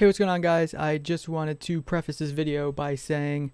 Hey, what's going on, guys? I just wanted to preface this video by saying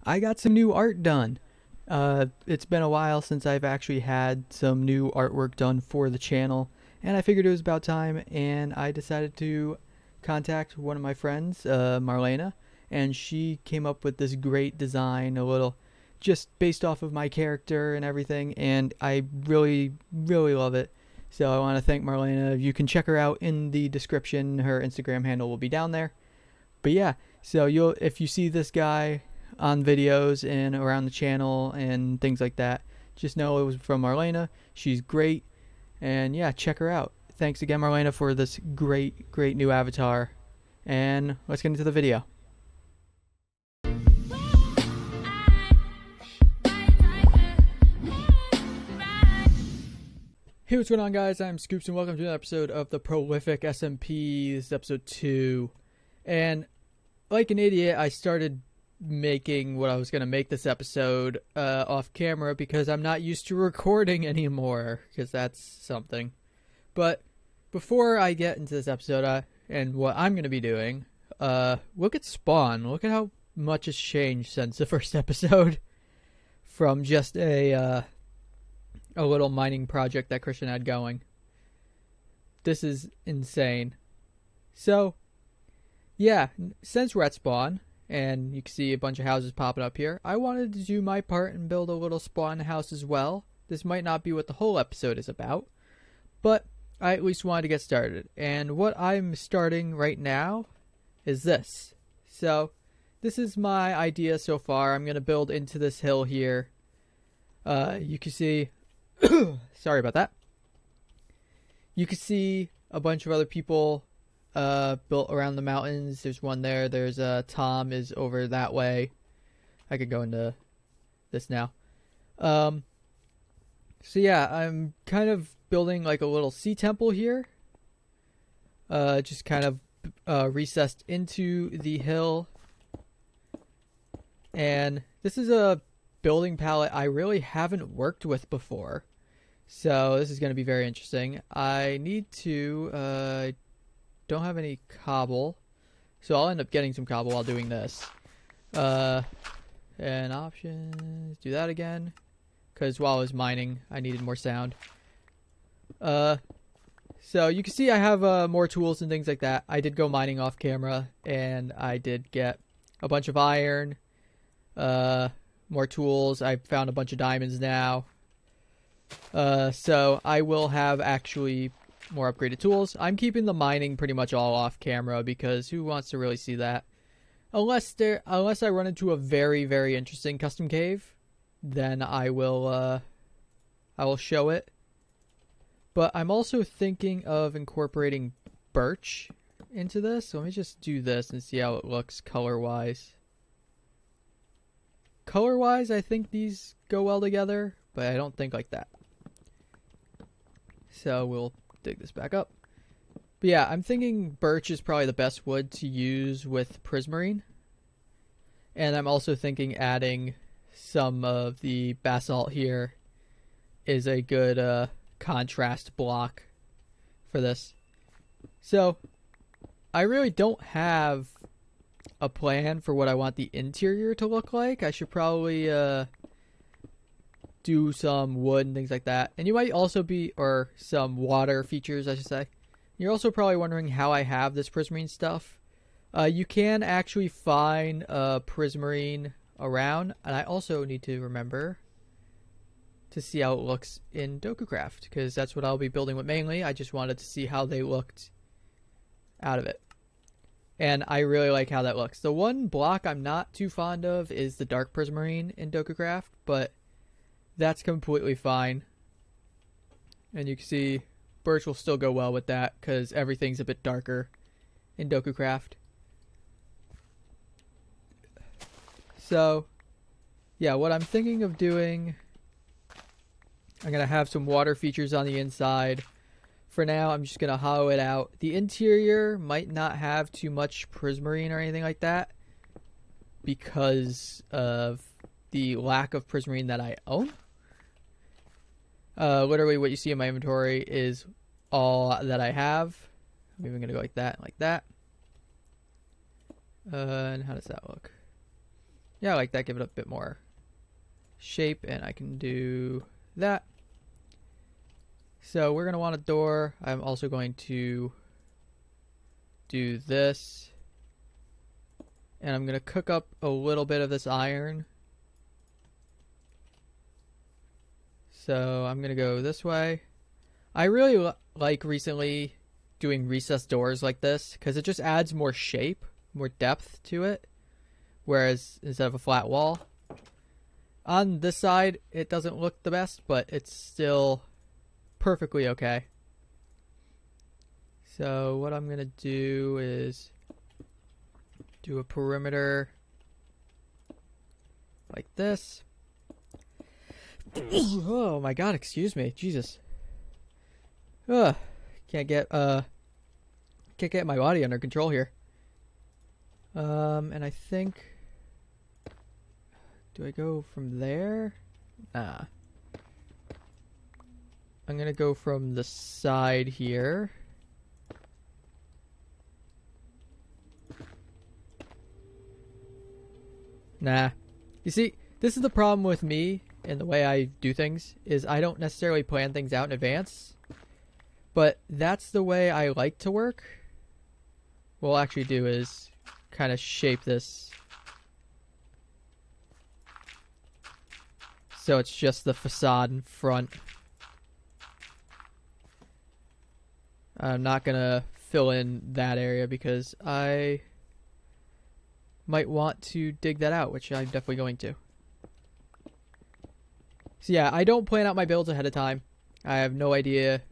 I got some new art done. It's been a while since I've actually had some new artwork done for the channel, and I figured it was about time, and I decided to contact one of my friends, Marlena, and she came up with this great design, a little just based off of my character and everything, and I really love it. So I want to thank Marlena. You can check her out in the description. Her Instagram handle will be down there. But yeah, so if you see this guy on videos and around the channel and things like that, just know it was from Marlena. She's great. And yeah, check her out. Thanks again, Marlena, for this great new avatar. And let's get into the video. Hey, what's going on, guys? I'm Scoops, and welcome to another episode of the Prolific SMP. This is episode 2. And like an idiot, I started making what I was going to make this episode off camera because I'm not used to recording anymore, because that's something. But before I get into this episode and what I'm going to be doing, look at Spawn. Look at how much has changed since the first episode. From just a little mining project that Christian had going. This is insane. So, yeah, since we're at Spawn, and you can see a bunch of houses popping up here, I wanted to do my part and build a little Spawn house as well. This might not be what the whole episode is about, but I at least wanted to get started. And what I'm starting right now is this. So, this is my idea so far. I'm going to build into this hill here. You can see... Sorry about that. You can see a bunch of other people built around the mountains. There's one there. There's Tom is over that way. I could go into this now. So yeah, I'm kind of building like a little sea temple here. Just kind of recessed into the hill. And this is a building palette I really haven't worked with before, so this is going to be very interesting. I need to don't have any cobble, so I'll end up getting some cobble while doing this. And options, do that again, because while I was mining I needed more sound. So you can see I have more tools and things like that. I did go mining off camera, and I did get a bunch of iron, more tools. I found a bunch of diamonds now. So I will have actually more upgraded tools. I'm keeping the mining pretty much all off camera because who wants to really see that? Unless I run into a very interesting custom cave, then I will show it. But I'm also thinking of incorporating birch into this. So let me just do this and see how it looks color-wise. Color-wise, I think these go well together, but I don't think like that. So we'll dig this back up. But yeah, I'm thinking birch is probably the best wood to use with prismarine. And I'm also thinking adding some of the basalt here is a good contrast block for this. So I really don't have a plan for what I want the interior to look like. I should probably do some wood and things like that. And you might also be, or some water features, I should say. You're also probably wondering how I have this prismarine stuff. You can actually find prismarine around, and I also need to remember to see how it looks in DokuCraft, because that's what I'll be building with mainly. I just wanted to see how they looked out of it. And I really like how that looks. The one block I'm not too fond of is the dark prismarine in DokuCraft, but that's completely fine. And you can see birch will still go well with that because everything's a bit darker in DokuCraft. So, yeah, what I'm thinking of doing, I'm going to have some water features on the inside. For now, I'm just going to hollow it out. The interior might not have too much prismarine or anything like that because of the lack of prismarine that I own. Literally what you see in my inventory is all that I have. I'm even going to go like that and like that. And how does that look? Yeah, I like that. Give it a bit more shape, and I can do that. So we're going to want a door. I'm also going to do this. And I'm going to cook up a little bit of this iron. So I'm going to go this way. I really like recently doing recessed doors like this because it just adds more shape, more depth to it. Whereas instead of a flat wall. On this side, it doesn't look the best, but it's still perfectly okay. So what I'm going to do is do a perimeter like this. Oh my god, excuse me. Jesus. Can't get my body under control here. And I think, do I go from there? Nah. I'm gonna go from the side here. Nah. You see, this is the problem with me and the way I do things, is I don't necessarily plan things out in advance. But that's the way I like to work. What I'll actually do is kind of shape this so it's just the facade in front. I'm not gonna fill in that area because I might want to dig that out, which I'm definitely going to. So yeah, I don't plan out my builds ahead of time. I have no idea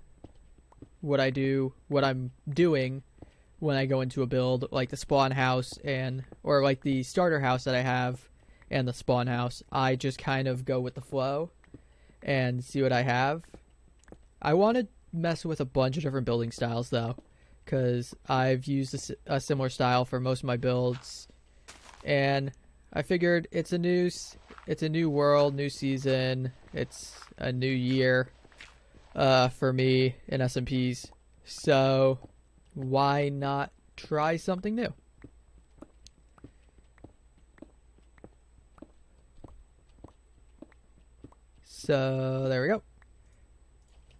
what I'm doing when I go into a build, like the spawn house or like the starter house that I have and the spawn house. I just kind of go with the flow and see what I have. I want to mess with a bunch of different building styles though, because I've used a similar style for most of my builds, and I figured it's a new world, new season, it's a new year for me in SMPs, so why not try something new? So there we go.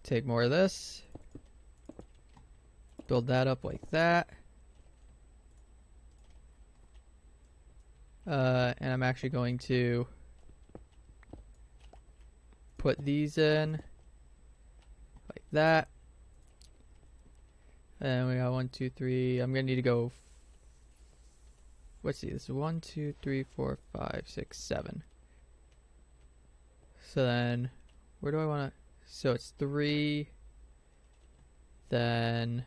Take more of this, build that up like that, and I'm actually going to put these in like that. And we got 1, 2, 3. I'm gonna need to go. Let's see. This is 1, 2, 3, 4, 5, 6, 7. So then, where do I want to? So it's 3. Then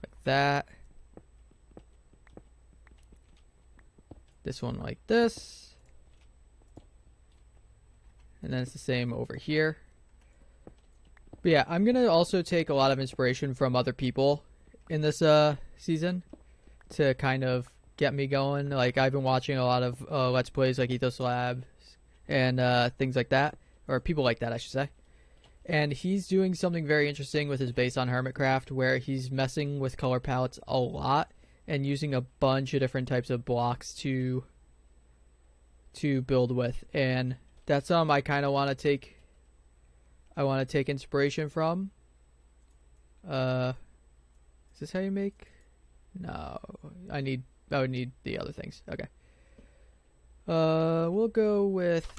like that. This one like this. And then it's the same over here. But yeah, I'm going to also take a lot of inspiration from other people in this season to kind of get me going. Like, I've been watching a lot of Let's Plays like Ethos Labs and things like that. Or people like that, I should say. And he's doing something very interesting with his base on Hermitcraft, where he's messing with color palettes a lot and using a bunch of different types of blocks to build with. And that's I kind of want to take. I want to take inspiration from. Is this how you make? No, I would need the other things. Okay. We'll go with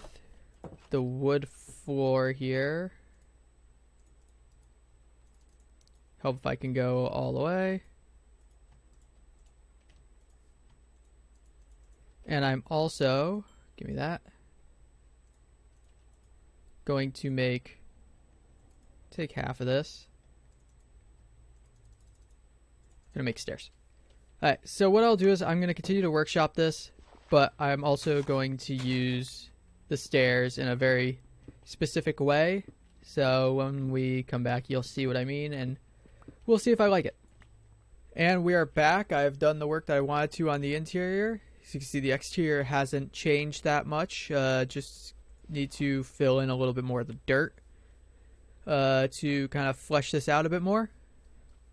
the wood floor here. Hope if I can go all the way. And I'm also, give me that, going to take half of this. Gonna make stairs. Alright, so what I'll do is I'm gonna continue to workshop this, but I'm also going to use the stairs in a very specific way. So when we come back, you'll see what I mean, and we'll see if I like it. And we are back. I've done the work that I wanted to on the interior. As you can see, the exterior hasn't changed that much. Just need to fill in a little bit more of the dirt to kind of flesh this out a bit more.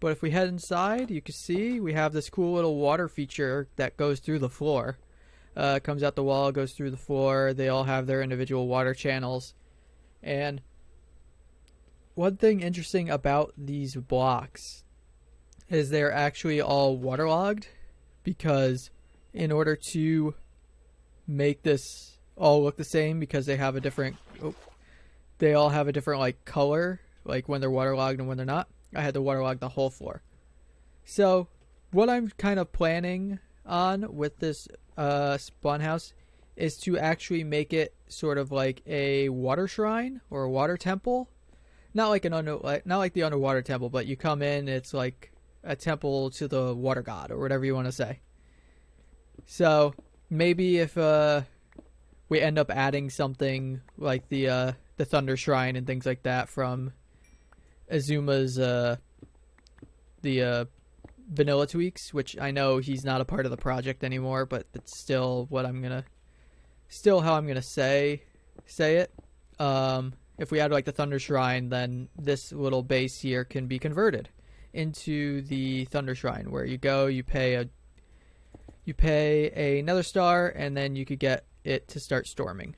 But if we head inside, you can see we have this cool little water feature that goes through the floor. Comes out the wall, goes through the floor. They all have their individual water channels. And one thing interesting about these blocks is they're actually all waterlogged, because in order to make this all look the same, because they have a different they all have a different like color, like when they're waterlogged and when they're not, I had to waterlog the whole floor. So what I'm kind of planning on with this spawn house is to actually make it sort of like a water shrine or a water temple. Not like not like the underwater temple, but you come in, it's like a temple to the water god or whatever you want to say. So maybe if we end up adding something like the thunder shrine and things like that from Azuma's the vanilla tweaks, which I know he's not a part of the project anymore, but it's still what I'm gonna how I'm gonna say it. If we add like the thunder shrine, then this little base here can be converted into the thunder shrine, where you go, you pay a nether star, and then you could get it to start storming.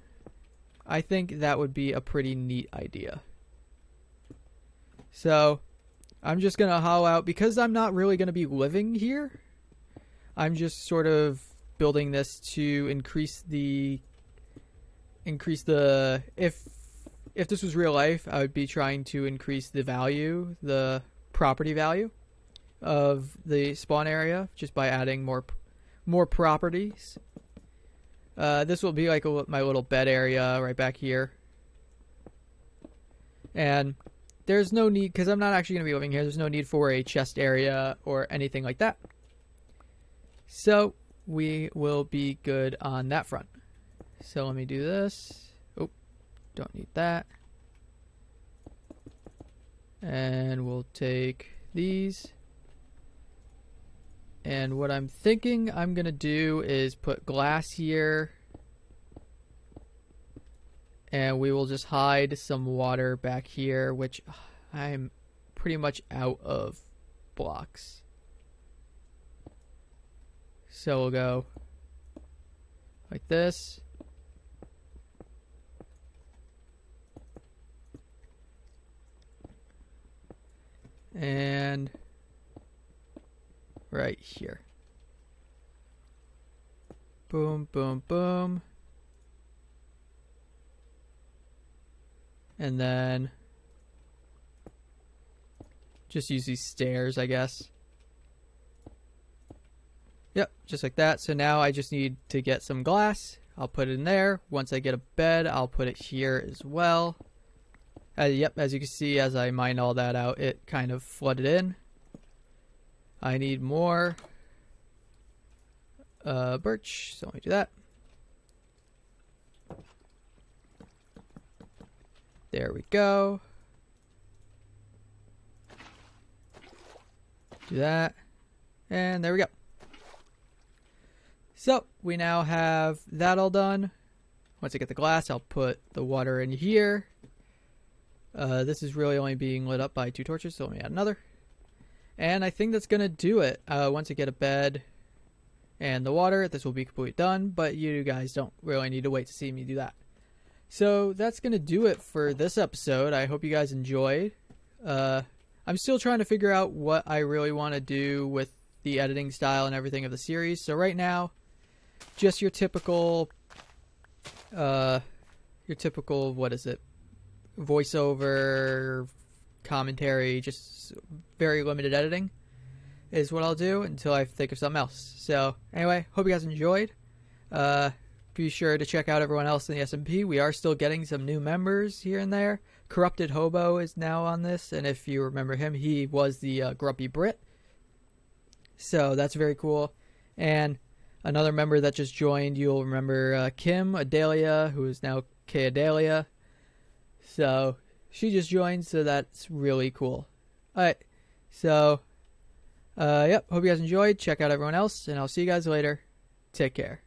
I think that would be a pretty neat idea. So I'm just gonna haul out, because I'm not really gonna be living here. I'm just sort of building this to increase the if this was real life, I would be trying to increase the value, the property value of the spawn area, just by adding more properties. This will be like my little bed area right back here. And there's no need, because I'm not actually going to be living here, there's no need for a chest area or anything like that. So we will be good on that front. So let me do this. Oh, don't need that. And we'll take these. And what I'm thinking I'm going to do is put glass here. And we will just hide some water back here, which I'm pretty much out of blocks. So we'll go like this. And right here. Boom, boom, boom. And then just use these stairs, I guess. Yep, just like that. So now I just need to get some glass. I'll put it in there. Once I get a bed, I'll put it here as well. Yep, as you can see, as I mined all that out, it kind of flooded in. I need more birch, so let me do that. There we go. Do that. And there we go. So we now have that all done. Once I get the glass, I'll put the water in here. This is really only being lit up by 2 torches, so let me add another. And I think that's going to do it. Once I get a bed and the water, this will be completely done, but you guys don't really need to wait to see me do that. So that's going to do it for this episode. I hope you guys enjoyed. I'm still trying to figure out what I really want to do with the editing style and everything of the series. So right now, just your typical, what is it? Voiceover, commentary, just very limited editing is what I'll do until I think of something else. So anyway, hope you guys enjoyed. Be sure to check out everyone else in the SMP. We are still getting some new members here and there. CorruptedHobo is now on this, and if you remember him, he was the Grumpy Brit. So that's very cool. And another member that just joined, you'll remember Kim Adelia, who is now K Adelia. So she just joined, so that's really cool. Alright, so yep, hope you guys enjoyed. Check out everyone else, and I'll see you guys later. Take care.